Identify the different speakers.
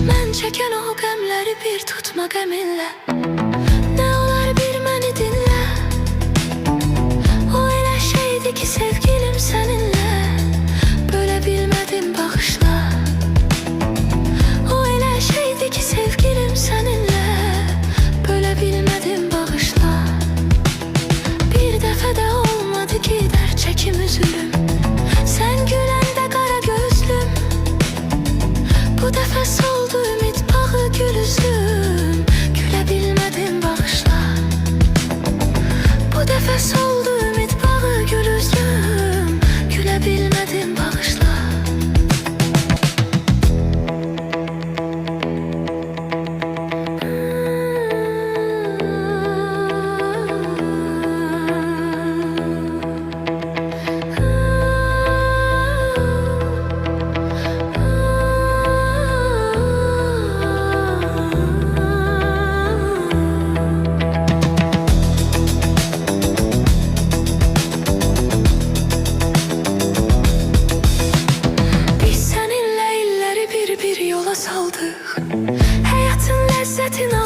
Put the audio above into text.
Speaker 1: Mən çəkən o qəmləri bir tutma qəminlə. Nə olar bir məni dinlə. O elə şeydi ki sevgilim səninlə bölə bilmədim bağışla. O elə şeydi ki sevgilim səninlə bölə bilmədim bağışla. Bir dəfə də olmadı ki dərd çəkim üzülüm. Sən güləndə qara gözlüm. Bu dəfə soldu ümid bağı gül üzlüm. Gülə bilmədim bağışla. Bu dəfə soldu ümid bağı gül üzlüm. Gülə bilmədim bağışla. Bir yola saldık. Hayatın lezzetini